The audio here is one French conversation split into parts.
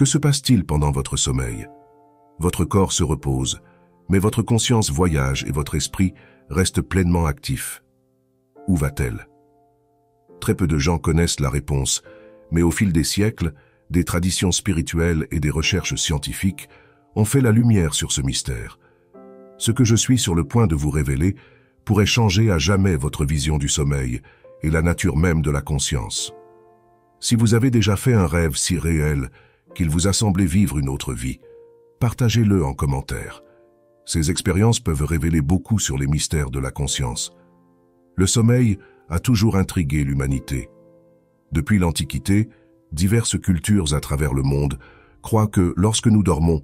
Que se passe-t-il pendant votre sommeil? Votre corps se repose, mais votre conscience voyage et votre esprit reste pleinement actif. Où va-t-elle? Très peu de gens connaissent la réponse, mais au fil des siècles, des traditions spirituelles et des recherches scientifiques ont fait la lumière sur ce mystère. Ce que je suis sur le point de vous révéler pourrait changer à jamais votre vision du sommeil et la nature même de la conscience. Si vous avez déjà fait un rêve si réel qu'il vous a semblé vivre une autre vie, partagez-le en commentaire. Ces expériences peuvent révéler beaucoup sur les mystères de la conscience. Le sommeil a toujours intrigué l'humanité. Depuis l'Antiquité, diverses cultures à travers le monde croient que lorsque nous dormons,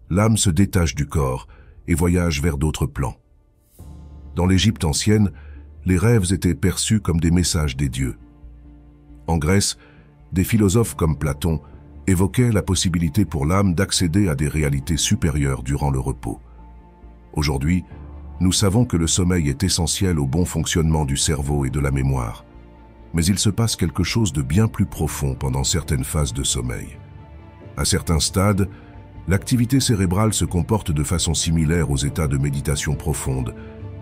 l'âme se détache du corps et voyage vers d'autres plans. Dans l'Égypte ancienne, les rêves étaient perçus comme des messages des dieux. En Grèce, des philosophes comme Platon évoquaient la possibilité pour l'âme d'accéder à des réalités supérieures durant le repos. Aujourd'hui, nous savons que le sommeil est essentiel au bon fonctionnement du cerveau et de la mémoire. Mais il se passe quelque chose de bien plus profond pendant certaines phases de sommeil. À certains stades, l'activité cérébrale se comporte de façon similaire aux états de méditation profonde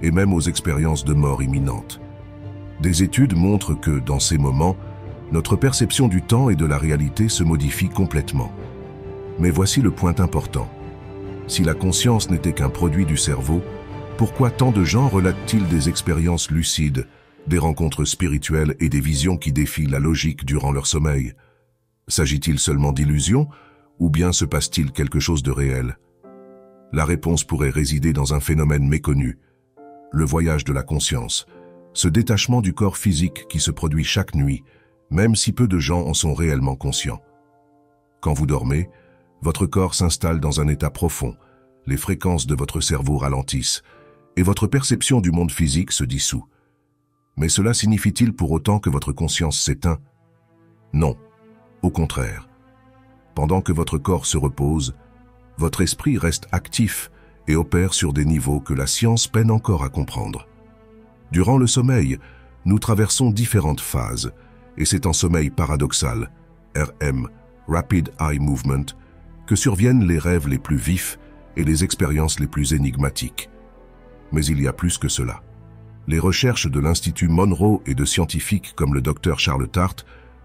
et même aux expériences de mort imminente. Des études montrent que, dans ces moments, notre perception du temps et de la réalité se modifie complètement. Mais voici le point important. Si la conscience n'était qu'un produit du cerveau, pourquoi tant de gens relatent-ils des expériences lucides, des rencontres spirituelles et des visions qui défient la logique durant leur sommeil? S'agit-il seulement d'illusions, ou bien se passe-t-il quelque chose de réel? La réponse pourrait résider dans un phénomène méconnu, le voyage de la conscience, ce détachement du corps physique qui se produit chaque nuit, même si peu de gens en sont réellement conscients. Quand vous dormez, votre corps s'installe dans un état profond, les fréquences de votre cerveau ralentissent, et votre perception du monde physique se dissout. Mais cela signifie-t-il pour autant que votre conscience s'éteint? Non, au contraire. Pendant que votre corps se repose, votre esprit reste actif et opère sur des niveaux que la science peine encore à comprendre. Durant le sommeil, nous traversons différentes phases, et c'est en sommeil paradoxal, RM, Rapid Eye Movement, que surviennent les rêves les plus vifs et les expériences les plus énigmatiques. Mais il y a plus que cela. Les recherches de l'Institut Monroe et de scientifiques comme le Dr Charles Tart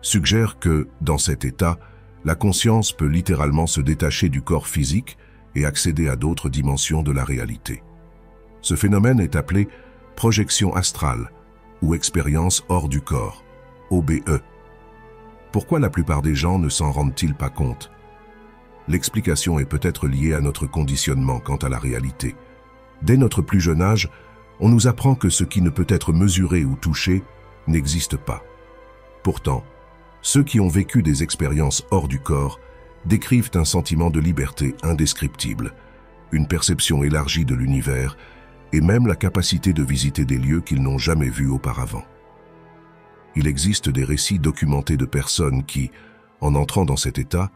suggèrent que, dans cet état, la conscience peut littéralement se détacher du corps physique et accéder à d'autres dimensions de la réalité. Ce phénomène est appelé projection astrale ou expérience hors du corps, OBE. Pourquoi la plupart des gens ne s'en rendent-ils pas compte? L'explication est peut-être liée à notre conditionnement quant à la réalité. Dès notre plus jeune âge, on nous apprend que ce qui ne peut être mesuré ou touché n'existe pas. Pourtant, ceux qui ont vécu des expériences hors du corps décrivent un sentiment de liberté indescriptible, une perception élargie de l'univers et même la capacité de visiter des lieux qu'ils n'ont jamais vus auparavant. Il existe des récits documentés de personnes qui, en entrant dans cet état,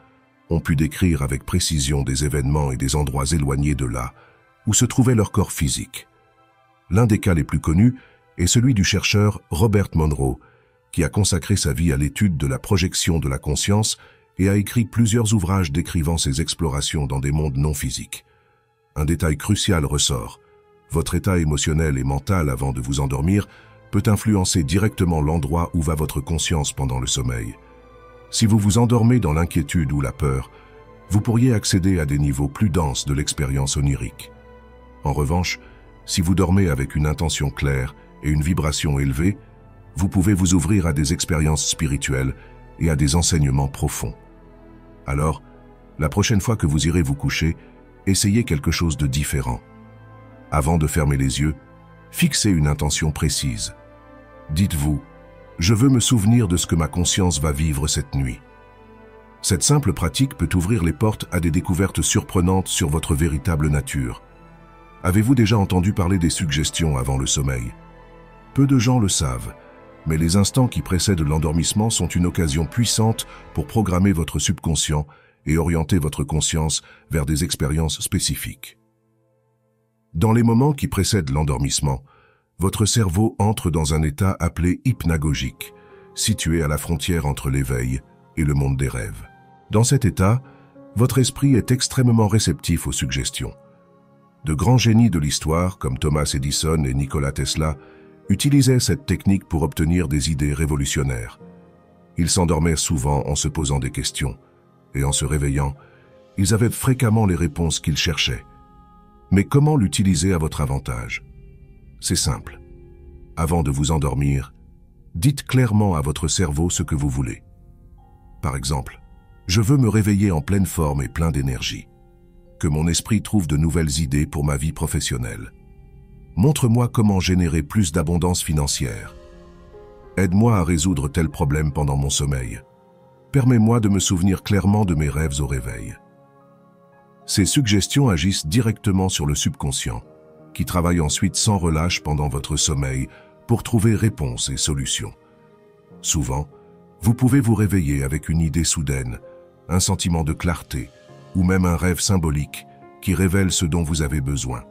ont pu décrire avec précision des événements et des endroits éloignés de là où se trouvait leur corps physique. L'un des cas les plus connus est celui du chercheur Robert Monroe, qui a consacré sa vie à l'étude de la projection de la conscience et a écrit plusieurs ouvrages décrivant ses explorations dans des mondes non physiques. Un détail crucial ressort. Votre état émotionnel et mental avant de vous endormir peut influencer directement l'endroit où va votre conscience pendant le sommeil. Si vous vous endormez dans l'inquiétude ou la peur, vous pourriez accéder à des niveaux plus denses de l'expérience onirique. En revanche, si vous dormez avec une intention claire et une vibration élevée, vous pouvez vous ouvrir à des expériences spirituelles et à des enseignements profonds. Alors, la prochaine fois que vous irez vous coucher, essayez quelque chose de différent. Avant de fermer les yeux, fixez une intention précise. Dites-vous, je veux me souvenir de ce que ma conscience va vivre cette nuit. Cette simple pratique peut ouvrir les portes à des découvertes surprenantes sur votre véritable nature. Avez-vous déjà entendu parler des suggestions avant le sommeil? Peu de gens le savent, mais les instants qui précèdent l'endormissement sont une occasion puissante pour programmer votre subconscient et orienter votre conscience vers des expériences spécifiques. Dans les moments qui précèdent l'endormissement, votre cerveau entre dans un état appelé hypnagogique, situé à la frontière entre l'éveil et le monde des rêves. Dans cet état, Votre esprit est extrêmement réceptif aux suggestions. De grands génies de l'histoire, comme Thomas Edison et Nikola Tesla, utilisaient cette technique pour obtenir des idées révolutionnaires. Ils s'endormaient souvent en se posant des questions, et en se réveillant, ils avaient fréquemment les réponses qu'ils cherchaient. Mais comment l'utiliser à votre avantage? C'est simple. Avant de vous endormir, dites clairement à votre cerveau ce que vous voulez. Par exemple, je veux me réveiller en pleine forme et plein d'énergie. Que mon esprit trouve de nouvelles idées pour ma vie professionnelle. Montre-moi comment générer plus d'abondance financière. Aide-moi à résoudre tel problème pendant mon sommeil. Permets-moi de me souvenir clairement de mes rêves au réveil. Ces suggestions agissent directement sur le subconscient, qui travaille ensuite sans relâche pendant votre sommeil pour trouver réponses et solutions. Souvent, vous pouvez vous réveiller avec une idée soudaine, un sentiment de clarté, ou même un rêve symbolique qui révèle ce dont vous avez besoin.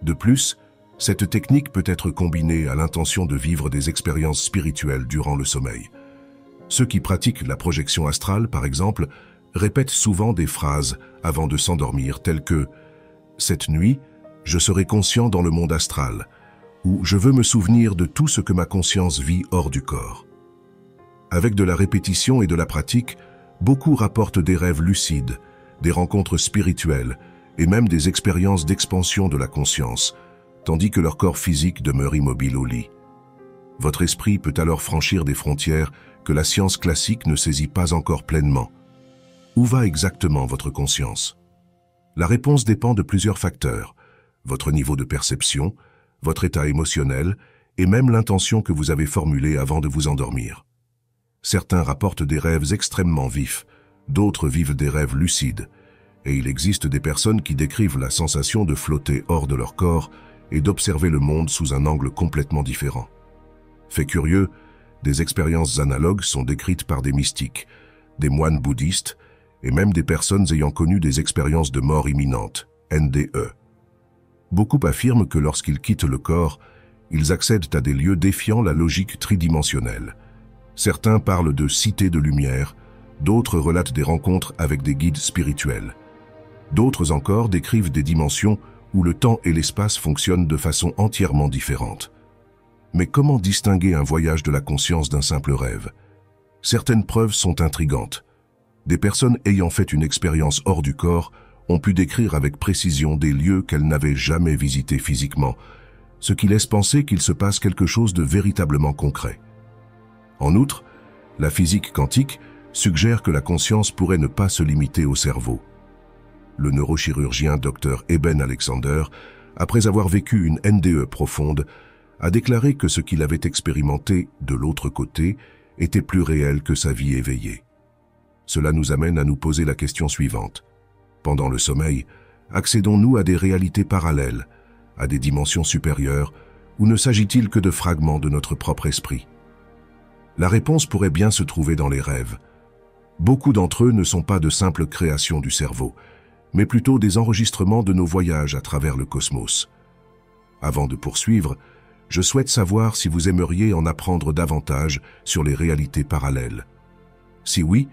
De plus, cette technique peut être combinée à l'intention de vivre des expériences spirituelles durant le sommeil. Ceux qui pratiquent la projection astrale, par exemple, répètent souvent des phrases avant de s'endormir telles que « Cette nuit, je serai conscient dans le monde astral » ou « Je veux me souvenir de tout ce que ma conscience vit hors du corps ». Avec de la répétition et de la pratique, beaucoup rapportent des rêves lucides, des rencontres spirituelles et même des expériences d'expansion de la conscience, tandis que leur corps physique demeure immobile au lit. Votre esprit peut alors franchir des frontières que la science classique ne saisit pas encore pleinement. Où va exactement votre conscience? La réponse dépend de plusieurs facteurs, votre niveau de perception, votre état émotionnel et même l'intention que vous avez formulée avant de vous endormir. Certains rapportent des rêves extrêmement vifs, d'autres vivent des rêves lucides, et il existe des personnes qui décrivent la sensation de flotter hors de leur corps et d'observer le monde sous un angle complètement différent. Fait curieux, des expériences analogues sont décrites par des mystiques, des moines bouddhistes et même des personnes ayant connu des expériences de mort imminente, NDE. Beaucoup affirment que lorsqu'ils quittent le corps, ils accèdent à des lieux défiant la logique tridimensionnelle. Certains parlent de cités de lumière, d'autres relatent des rencontres avec des guides spirituels. D'autres encore décrivent des dimensions où le temps et l'espace fonctionnent de façon entièrement différente. Mais comment distinguer un voyage de la conscience d'un simple rêve? Certaines preuves sont intrigantes. Des personnes ayant fait une expérience hors du corps ont pu décrire avec précision des lieux qu'elles n'avaient jamais visités physiquement, ce qui laisse penser qu'il se passe quelque chose de véritablement concret. En outre, la physique quantique suggère que la conscience pourrait ne pas se limiter au cerveau. Le neurochirurgien Dr Eben Alexander, après avoir vécu une NDE profonde, a déclaré que ce qu'il avait expérimenté de l'autre côté était plus réel que sa vie éveillée. Cela nous amène à nous poser la question suivante. Pendant le sommeil, accédons-nous à des réalités parallèles, à des dimensions supérieures, ou ne s'agit-il que de fragments de notre propre esprit? La réponse pourrait bien se trouver dans les rêves. Beaucoup d'entre eux ne sont pas de simples créations du cerveau, mais plutôt des enregistrements de nos voyages à travers le cosmos. Avant de poursuivre, je souhaite savoir si vous aimeriez en apprendre davantage sur les réalités parallèles. Si oui,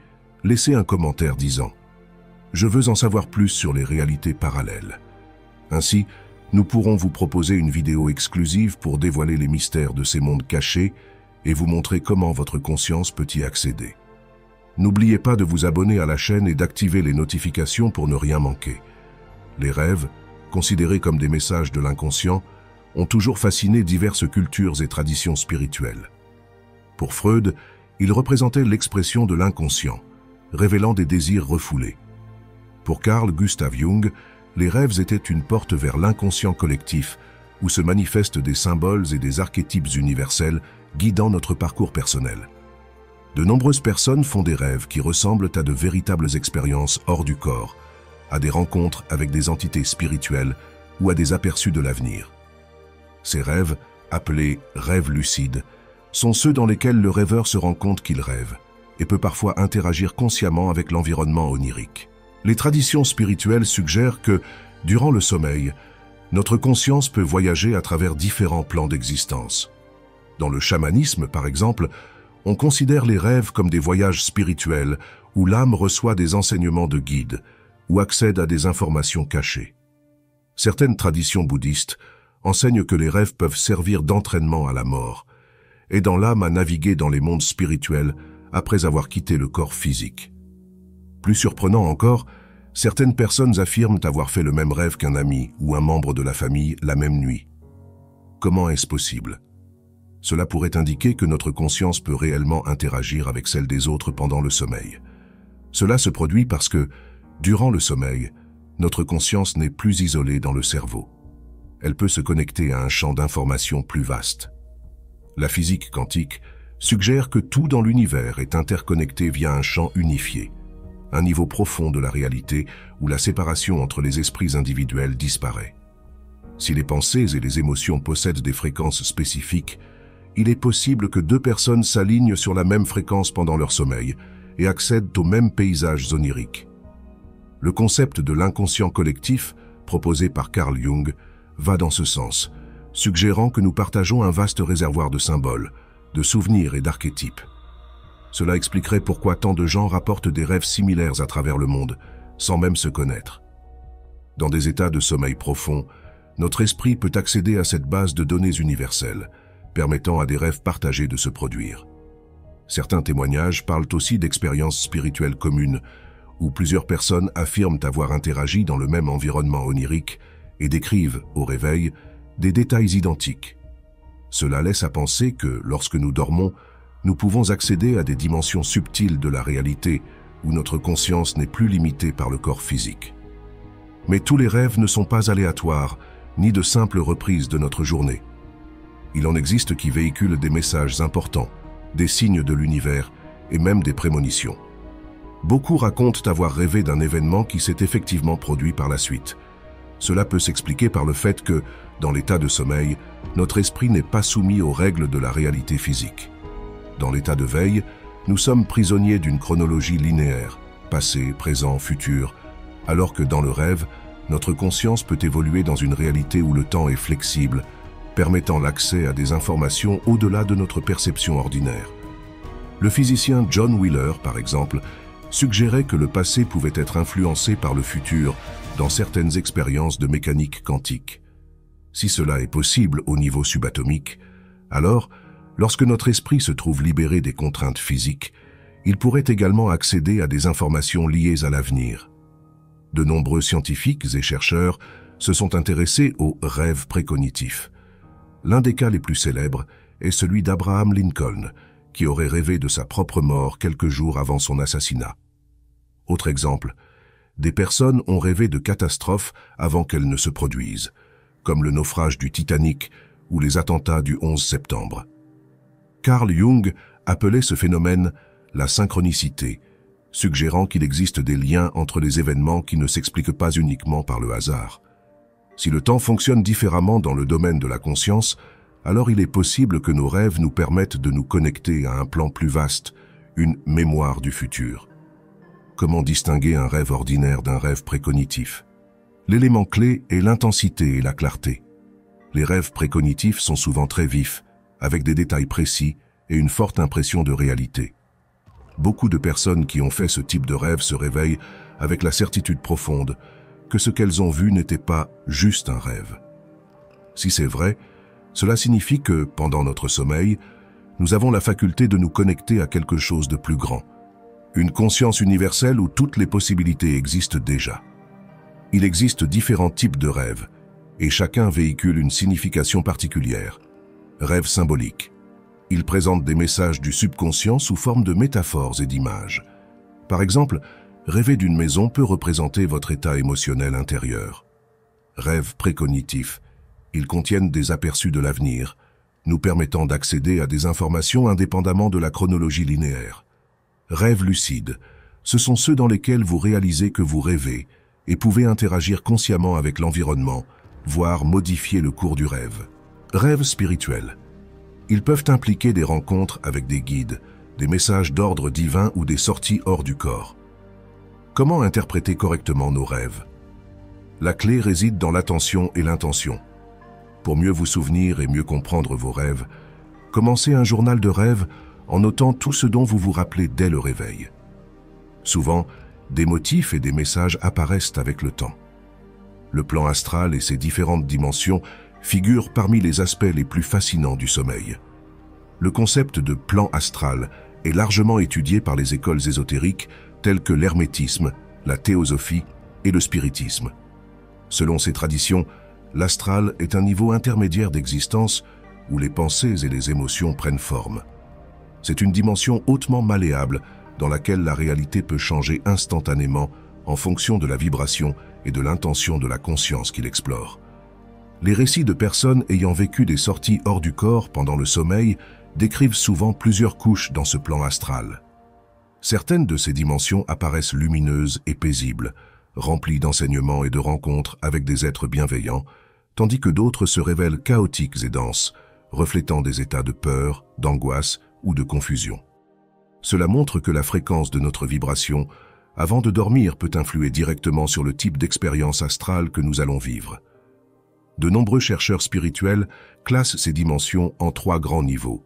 laissez un commentaire disant « Je veux en savoir plus sur les réalités parallèles ». Ainsi, nous pourrons vous proposer une vidéo exclusive pour dévoiler les mystères de ces mondes cachés et vous montrer comment votre conscience peut y accéder. N'oubliez pas de vous abonner à la chaîne et d'activer les notifications pour ne rien manquer. Les rêves, considérés comme des messages de l'inconscient, ont toujours fasciné diverses cultures et traditions spirituelles. Pour Freud, ils représentaient l'expression de l'inconscient, révélant des désirs refoulés. Pour Carl Gustav Jung, les rêves étaient une porte vers l'inconscient collectif, où se manifestent des symboles et des archétypes universels guidant notre parcours personnel. De nombreuses personnes font des rêves qui ressemblent à de véritables expériences hors du corps, à des rencontres avec des entités spirituelles ou à des aperçus de l'avenir. Ces rêves, appelés rêves lucides, sont ceux dans lesquels le rêveur se rend compte qu'il rêve et peut parfois interagir consciemment avec l'environnement onirique. Les traditions spirituelles suggèrent que, durant le sommeil, notre conscience peut voyager à travers différents plans d'existence. Dans le chamanisme, par exemple, On considère les rêves comme des voyages spirituels où l'âme reçoit des enseignements de guide ou accède à des informations cachées. Certaines traditions bouddhistes enseignent que les rêves peuvent servir d'entraînement à la mort, aidant l'âme à naviguer dans les mondes spirituels après avoir quitté le corps physique. Plus surprenant encore, certaines personnes affirment avoir fait le même rêve qu'un ami ou un membre de la famille la même nuit. Comment est-ce possible? Cela pourrait indiquer que notre conscience peut réellement interagir avec celle des autres pendant le sommeil. Cela se produit parce que, durant le sommeil, notre conscience n'est plus isolée dans le cerveau. Elle peut se connecter à un champ d'information plus vaste. La physique quantique suggère que tout dans l'univers est interconnecté via un champ unifié, un niveau profond de la réalité où la séparation entre les esprits individuels disparaît. Si les pensées et les émotions possèdent des fréquences spécifiques, il est possible que deux personnes s'alignent sur la même fréquence pendant leur sommeil et accèdent aux mêmes paysages oniriques. Le concept de l'inconscient collectif, proposé par Carl Jung, va dans ce sens, suggérant que nous partageons un vaste réservoir de symboles, de souvenirs et d'archétypes. Cela expliquerait pourquoi tant de gens rapportent des rêves similaires à travers le monde, sans même se connaître. Dans des états de sommeil profond, notre esprit peut accéder à cette base de données universelles, permettant à des rêves partagés de se produire. Certains témoignages parlent aussi d'expériences spirituelles communes, où plusieurs personnes affirment avoir interagi dans le même environnement onirique et décrivent, au réveil, des détails identiques. Cela laisse à penser que, lorsque nous dormons, nous pouvons accéder à des dimensions subtiles de la réalité où notre conscience n'est plus limitée par le corps physique. Mais tous les rêves ne sont pas aléatoires, ni de simples reprises de notre journée. Il en existe qui véhiculent des messages importants, des signes de l'univers et même des prémonitions. Beaucoup racontent avoir rêvé d'un événement qui s'est effectivement produit par la suite. Cela peut s'expliquer par le fait que, dans l'état de sommeil, notre esprit n'est pas soumis aux règles de la réalité physique. Dans l'état de veille, nous sommes prisonniers d'une chronologie linéaire, passé, présent, futur, alors que dans le rêve, notre conscience peut évoluer dans une réalité où le temps est flexible, permettant l'accès à des informations au-delà de notre perception ordinaire. Le physicien John Wheeler, par exemple, suggérait que le passé pouvait être influencé par le futur dans certaines expériences de mécanique quantique. Si cela est possible au niveau subatomique, alors, lorsque notre esprit se trouve libéré des contraintes physiques, il pourrait également accéder à des informations liées à l'avenir. De nombreux scientifiques et chercheurs se sont intéressés aux rêves précognitifs. L'un des cas les plus célèbres est celui d'Abraham Lincoln, qui aurait rêvé de sa propre mort quelques jours avant son assassinat. Autre exemple, des personnes ont rêvé de catastrophes avant qu'elles ne se produisent, comme le naufrage du Titanic ou les attentats du 11 septembre. Carl Jung appelait ce phénomène la synchronicité, suggérant qu'il existe des liens entre les événements qui ne s'expliquent pas uniquement par le hasard. Si le temps fonctionne différemment dans le domaine de la conscience, alors il est possible que nos rêves nous permettent de nous connecter à un plan plus vaste, une mémoire du futur. Comment distinguer un rêve ordinaire d'un rêve précognitif? L'élément clé est l'intensité et la clarté. Les rêves précognitifs sont souvent très vifs, avec des détails précis et une forte impression de réalité. Beaucoup de personnes qui ont fait ce type de rêve se réveillent avec la certitude profonde que ce qu'elles ont vu n'était pas juste un rêve. Si c'est vrai, cela signifie que, pendant notre sommeil, nous avons la faculté de nous connecter à quelque chose de plus grand, une conscience universelle où toutes les possibilités existent déjà. Il existe différents types de rêves, et chacun véhicule une signification particulière. Rêve symbolique. Il présente des messages du subconscient sous forme de métaphores et d'images. Par exemple, rêver d'une maison peut représenter votre état émotionnel intérieur. Rêves précognitifs. Ils contiennent des aperçus de l'avenir, nous permettant d'accéder à des informations indépendamment de la chronologie linéaire. Rêves lucides. Ce sont ceux dans lesquels vous réalisez que vous rêvez et pouvez interagir consciemment avec l'environnement, voire modifier le cours du rêve. Rêves spirituels. Ils peuvent impliquer des rencontres avec des guides, des messages d'ordre divin ou des sorties hors du corps. Comment interpréter correctement nos rêves? La clé réside dans l'attention et l'intention. Pour mieux vous souvenir et mieux comprendre vos rêves, commencez un journal de rêves en notant tout ce dont vous vous rappelez dès le réveil. Souvent, des motifs et des messages apparaissent avec le temps. Le plan astral et ses différentes dimensions figurent parmi les aspects les plus fascinants du sommeil. Le concept de plan astral est largement étudié par les écoles ésotériques telles que l'hermétisme, la théosophie et le spiritisme. Selon ces traditions, l'astral est un niveau intermédiaire d'existence où les pensées et les émotions prennent forme. C'est une dimension hautement malléable dans laquelle la réalité peut changer instantanément en fonction de la vibration et de l'intention de la conscience qu'il explore. Les récits de personnes ayant vécu des sorties hors du corps pendant le sommeil décrivent souvent plusieurs couches dans ce plan astral. Certaines de ces dimensions apparaissent lumineuses et paisibles, remplies d'enseignements et de rencontres avec des êtres bienveillants, tandis que d'autres se révèlent chaotiques et denses, reflétant des états de peur, d'angoisse ou de confusion. Cela montre que la fréquence de notre vibration avant de dormir peut influer directement sur le type d'expérience astrale que nous allons vivre. De nombreux chercheurs spirituels classent ces dimensions en 3 grands niveaux.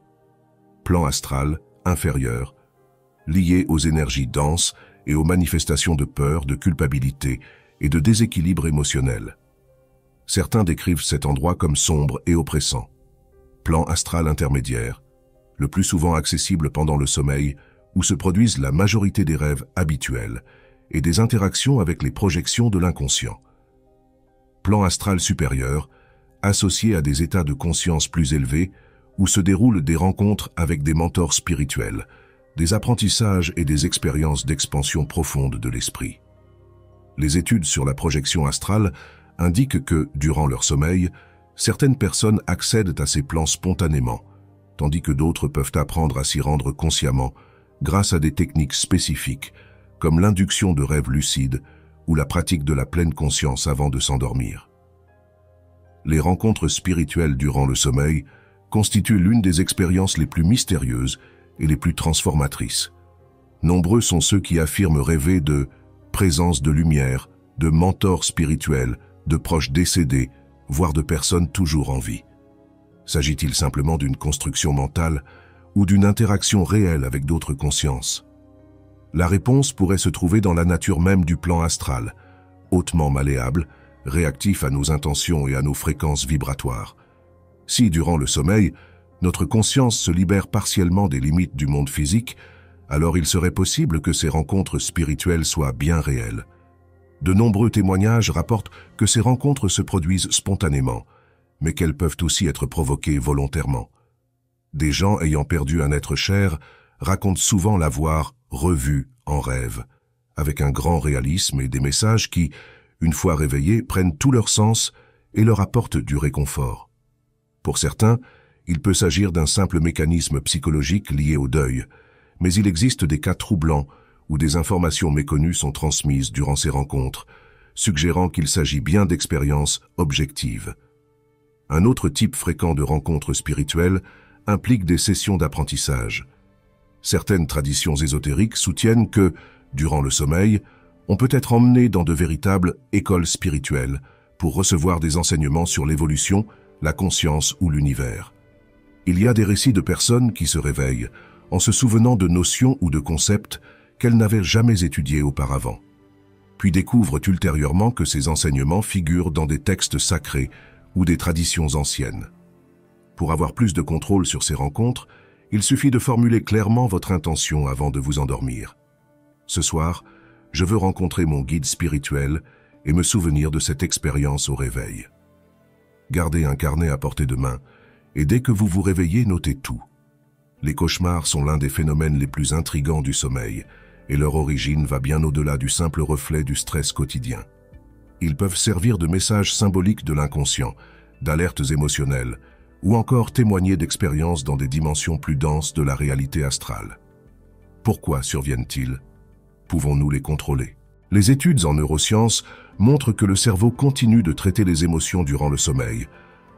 Plan astral, inférieur, lié aux énergies denses et aux manifestations de peur, de culpabilité et de déséquilibre émotionnel. Certains décrivent cet endroit comme sombre et oppressant. Plan astral intermédiaire, le plus souvent accessible pendant le sommeil, où se produisent la majorité des rêves habituels et des interactions avec les projections de l'inconscient. Plan astral supérieur, associé à des états de conscience plus élevés, où se déroulent des rencontres avec des mentors spirituels, des apprentissages et des expériences d'expansion profonde de l'esprit. Les études sur la projection astrale indiquent que, durant leur sommeil, certaines personnes accèdent à ces plans spontanément, tandis que d'autres peuvent apprendre à s'y rendre consciemment grâce à des techniques spécifiques, comme l'induction de rêves lucides ou la pratique de la pleine conscience avant de s'endormir. Les rencontres spirituelles durant le sommeil constituent l'une des expériences les plus mystérieuses et les plus transformatrices. Nombreux sont ceux qui affirment rêver de présence de lumière, de mentors spirituels, de proches décédés, voire de personnes toujours en vie. S'agit-il simplement d'une construction mentale ou d'une interaction réelle avec d'autres consciences? La réponse pourrait se trouver dans la nature même du plan astral, hautement malléable, réactif à nos intentions et à nos fréquences vibratoires. Si, durant le sommeil, notre conscience se libère partiellement des limites du monde physique, alors il serait possible que ces rencontres spirituelles soient bien réelles. De nombreux témoignages rapportent que ces rencontres se produisent spontanément, mais qu'elles peuvent aussi être provoquées volontairement. Des gens ayant perdu un être cher racontent souvent l'avoir revu en rêve, avec un grand réalisme et des messages qui, une fois réveillés, prennent tout leur sens et leur apportent du réconfort. Pour certains, il peut s'agir d'un simple mécanisme psychologique lié au deuil, mais il existe des cas troublants où des informations méconnues sont transmises durant ces rencontres, suggérant qu'il s'agit bien d'expériences objectives. Un autre type fréquent de rencontres spirituelles implique des sessions d'apprentissage. Certaines traditions ésotériques soutiennent que, durant le sommeil, on peut être emmené dans de véritables écoles spirituelles pour recevoir des enseignements sur l'évolution, la conscience ou l'univers. Il y a des récits de personnes qui se réveillent en se souvenant de notions ou de concepts qu'elles n'avaient jamais étudiés auparavant, puis découvrent ultérieurement que ces enseignements figurent dans des textes sacrés ou des traditions anciennes. Pour avoir plus de contrôle sur ces rencontres, il suffit de formuler clairement votre intention avant de vous endormir. Ce soir, je veux rencontrer mon guide spirituel et me souvenir de cette expérience au réveil. Gardez un carnet à portée de main et dès que vous vous réveillez, notez tout. Les cauchemars sont l'un des phénomènes les plus intrigants du sommeil et leur origine va bien au-delà du simple reflet du stress quotidien. Ils peuvent servir de messages symboliques de l'inconscient, d'alertes émotionnelles, ou encore témoigner d'expériences dans des dimensions plus denses de la réalité astrale. Pourquoi surviennent-ils? Pouvons-nous les contrôler? Les études en neurosciences montrent que le cerveau continue de traiter les émotions durant le sommeil,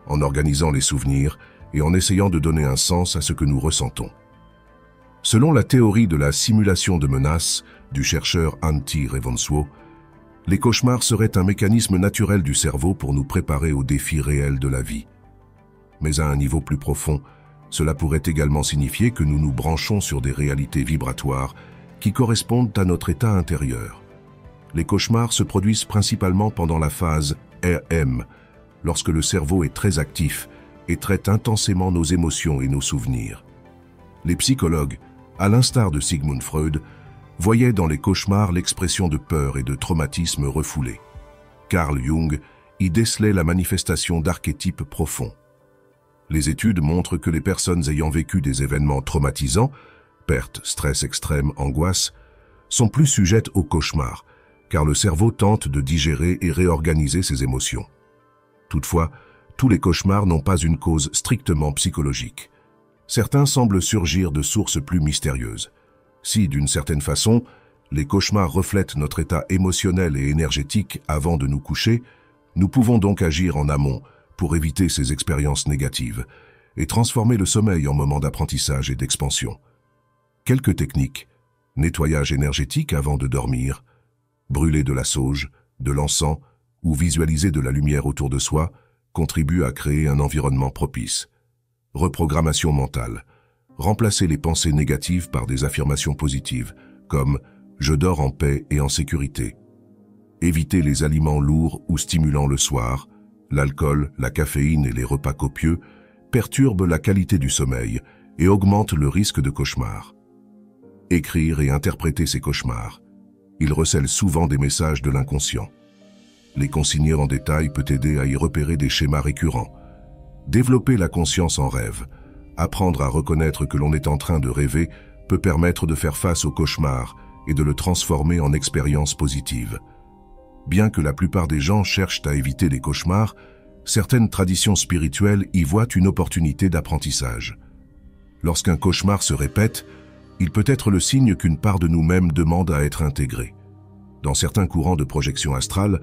en organisant les souvenirs et en essayant de donner un sens à ce que nous ressentons. Selon la théorie de la simulation de menace du chercheur Antti Revonsuo, les cauchemars seraient un mécanisme naturel du cerveau pour nous préparer aux défis réels de la vie. Mais à un niveau plus profond, Cela pourrait également signifier que nous nous branchons sur des réalités vibratoires qui correspondent à notre état intérieur. Les cauchemars se produisent principalement pendant la phase REM, lorsque le cerveau est très actif et traite intensément nos émotions et nos souvenirs. Les psychologues, à l'instar de Sigmund Freud, voyaient dans les cauchemars l'expression de peur et de traumatisme refoulés. Carl Jung y décelait la manifestation d'archétypes profonds. Les études montrent que les personnes ayant vécu des événements traumatisants, perte, stress extrême, angoisse, sont plus sujettes aux cauchemars, car le cerveau tente de digérer et réorganiser ses émotions. Toutefois, tous les cauchemars n'ont pas une cause strictement psychologique. Certains semblent surgir de sources plus mystérieuses. Si, d'une certaine façon, les cauchemars reflètent notre état émotionnel et énergétique avant de nous coucher, nous pouvons donc agir en amont pour éviter ces expériences négatives et transformer le sommeil en moment d'apprentissage et d'expansion. Quelques techniques: nettoyage énergétique avant de dormir, brûler de la sauge, de l'encens ou visualiser de la lumière autour de soi contribuent à créer un environnement propice. Reprogrammation mentale: remplacer les pensées négatives par des affirmations positives, comme « je dors en paix et en sécurité ». Éviter les aliments lourds ou stimulants le soir. L'alcool, la caféine et les repas copieux perturbent la qualité du sommeil et augmentent le risque de cauchemar. Écrire et interpréter ces cauchemars. Ils recèlent souvent des messages de l'inconscient. Les consigner en détail peut aider à y repérer des schémas récurrents. Développer la conscience en rêve. Apprendre à reconnaître que l'on est en train de rêver peut permettre de faire face au cauchemar et de le transformer en expérience positive. Bien que la plupart des gens cherchent à éviter les cauchemars, certaines traditions spirituelles y voient une opportunité d'apprentissage. Lorsqu'un cauchemar se répète, il peut être le signe qu'une part de nous-mêmes demande à être intégrée. Dans certains courants de projection astrale,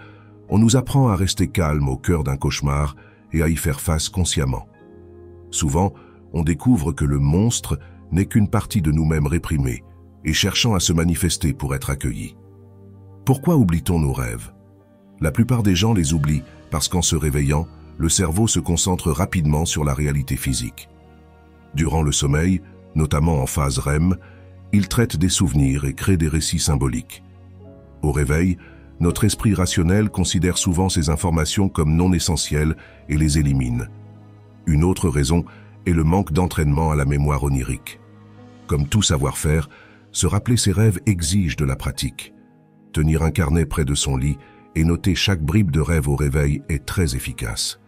on nous apprend à rester calme au cœur d'un cauchemar et à y faire face consciemment. Souvent, on découvre que le monstre n'est qu'une partie de nous-mêmes réprimée et cherchant à se manifester pour être accueillie. Pourquoi oublie-t-on nos rêves? La plupart des gens les oublient parce qu'en se réveillant, le cerveau se concentre rapidement sur la réalité physique. Durant le sommeil, notamment en phase REM, il traite des souvenirs et crée des récits symboliques. Au réveil, notre esprit rationnel considère souvent ces informations comme non essentielles et les élimine. Une autre raison est le manque d'entraînement à la mémoire onirique. Comme tout savoir-faire, se rappeler ses rêves exige de la pratique. Tenir un carnet près de son lit et noter chaque bribe de rêve au réveil est très efficace.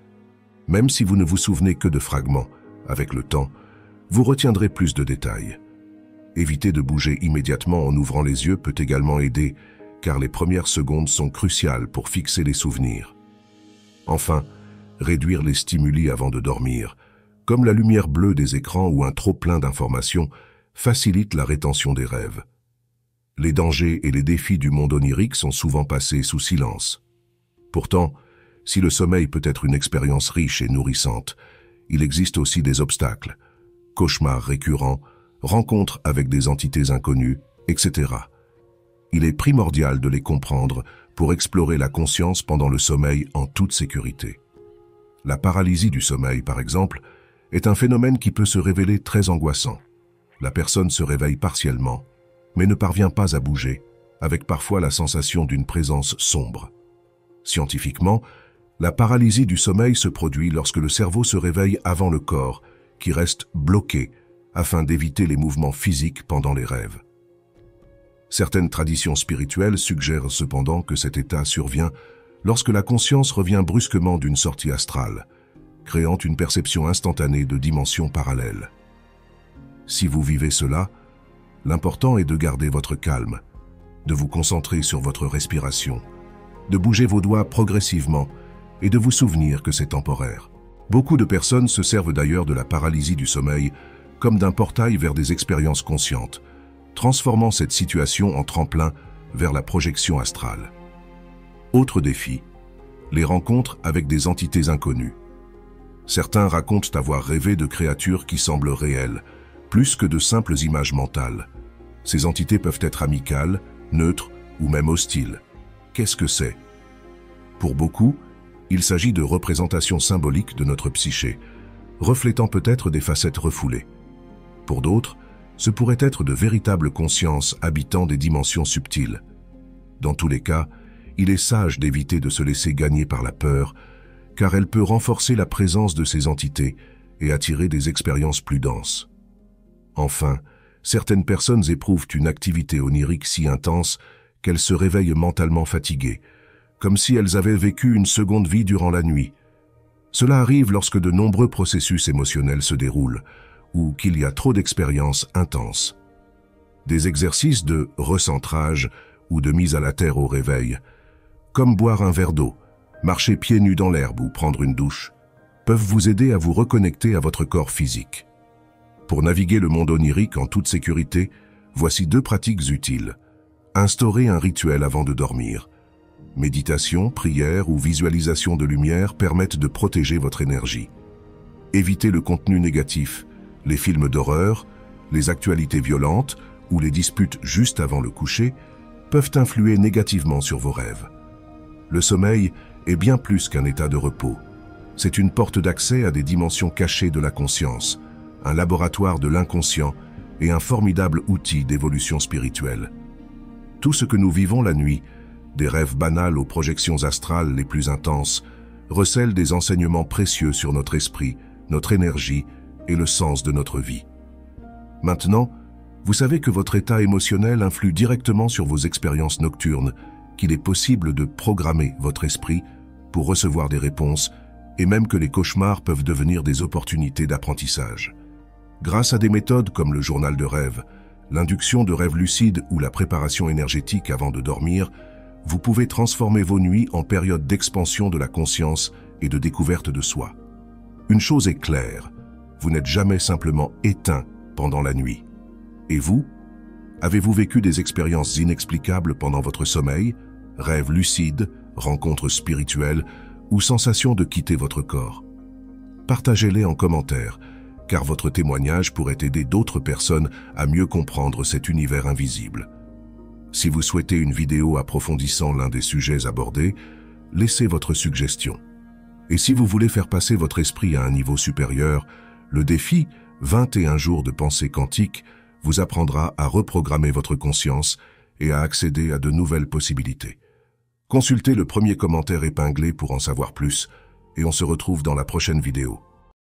Même si vous ne vous souvenez que de fragments, avec le temps, vous retiendrez plus de détails. Éviter de bouger immédiatement en ouvrant les yeux peut également aider, car les premières secondes sont cruciales pour fixer les souvenirs. Enfin, réduire les stimuli avant de dormir, comme la lumière bleue des écrans ou un trop-plein d'informations, facilite la rétention des rêves. Les dangers et les défis du monde onirique sont souvent passés sous silence. Pourtant, si le sommeil peut être une expérience riche et nourrissante, il existe aussi des obstacles: cauchemars récurrents, rencontres avec des entités inconnues, etc. Il est primordial de les comprendre pour explorer la conscience pendant le sommeil en toute sécurité. La paralysie du sommeil, par exemple, est un phénomène qui peut se révéler très angoissant. La personne se réveille partiellement, mais ne parvient pas à bouger, avec parfois la sensation d'une présence sombre. Scientifiquement, la paralysie du sommeil se produit lorsque le cerveau se réveille avant le corps, qui reste bloqué afin d'éviter les mouvements physiques pendant les rêves. Certaines traditions spirituelles suggèrent cependant que cet état survient lorsque la conscience revient brusquement d'une sortie astrale, créant une perception instantanée de dimensions parallèles. Si vous vivez cela, l'important est de garder votre calme, de vous concentrer sur votre respiration, de bouger vos doigts progressivement et de vous souvenir que c'est temporaire. Beaucoup de personnes se servent d'ailleurs de la paralysie du sommeil comme d'un portail vers des expériences conscientes, transformant cette situation en tremplin vers la projection astrale. Autre défi, les rencontres avec des entités inconnues. Certains racontent avoir rêvé de créatures qui semblent réelles, plus que de simples images mentales. Ces entités peuvent être amicales, neutres ou même hostiles. Qu'est-ce que c'est? Pour beaucoup, il s'agit de représentations symboliques de notre psyché, reflétant peut-être des facettes refoulées. Pour d'autres, ce pourrait être de véritables consciences habitant des dimensions subtiles. Dans tous les cas, il est sage d'éviter de se laisser gagner par la peur, car elle peut renforcer la présence de ces entités et attirer des expériences plus denses. Enfin, certaines personnes éprouvent une activité onirique si intense qu'elles se réveillent mentalement fatiguées, comme si elles avaient vécu une seconde vie durant la nuit. Cela arrive lorsque de nombreux processus émotionnels se déroulent, ou qu'il y a trop d'expériences intenses. Des exercices de recentrage ou de mise à la terre au réveil, comme boire un verre d'eau, marcher pieds nus dans l'herbe ou prendre une douche, peuvent vous aider à vous reconnecter à votre corps physique. Pour naviguer le monde onirique en toute sécurité, voici 2 pratiques utiles. Instaurer un rituel avant de dormir. Méditation, prière ou visualisation de lumière permettent de protéger votre énergie. Évitez le contenu négatif, les films d'horreur, les actualités violentes ou les disputes juste avant le coucher peuvent influer négativement sur vos rêves. Le sommeil est bien plus qu'un état de repos. C'est une porte d'accès à des dimensions cachées de la conscience, un laboratoire de l'inconscient et un formidable outil d'évolution spirituelle. Tout ce que nous vivons la nuit, des rêves banals aux projections astrales les plus intenses, recèle des enseignements précieux sur notre esprit, notre énergie et le sens de notre vie. Maintenant, vous savez que votre état émotionnel influe directement sur vos expériences nocturnes, qu'il est possible de programmer votre esprit pour recevoir des réponses et même que les cauchemars peuvent devenir des opportunités d'apprentissage. Grâce à des méthodes comme le journal de rêve, l'induction de rêves lucides ou la préparation énergétique avant de dormir, vous pouvez transformer vos nuits en période d'expansion de la conscience et de découverte de soi. Une chose est claire, vous n'êtes jamais simplement éteint pendant la nuit. Et vous? Avez-vous vécu des expériences inexplicables pendant votre sommeil, rêves lucides, rencontres spirituelles ou sensation de quitter votre corps? Partagez-les en commentaire, car votre témoignage pourrait aider d'autres personnes à mieux comprendre cet univers invisible. Si vous souhaitez une vidéo approfondissant l'un des sujets abordés, laissez votre suggestion. Et si vous voulez faire passer votre esprit à un niveau supérieur, le défi 21 jours de pensée quantique vous apprendra à reprogrammer votre conscience et à accéder à de nouvelles possibilités. Consultez le premier commentaire épinglé pour en savoir plus, et on se retrouve dans la prochaine vidéo.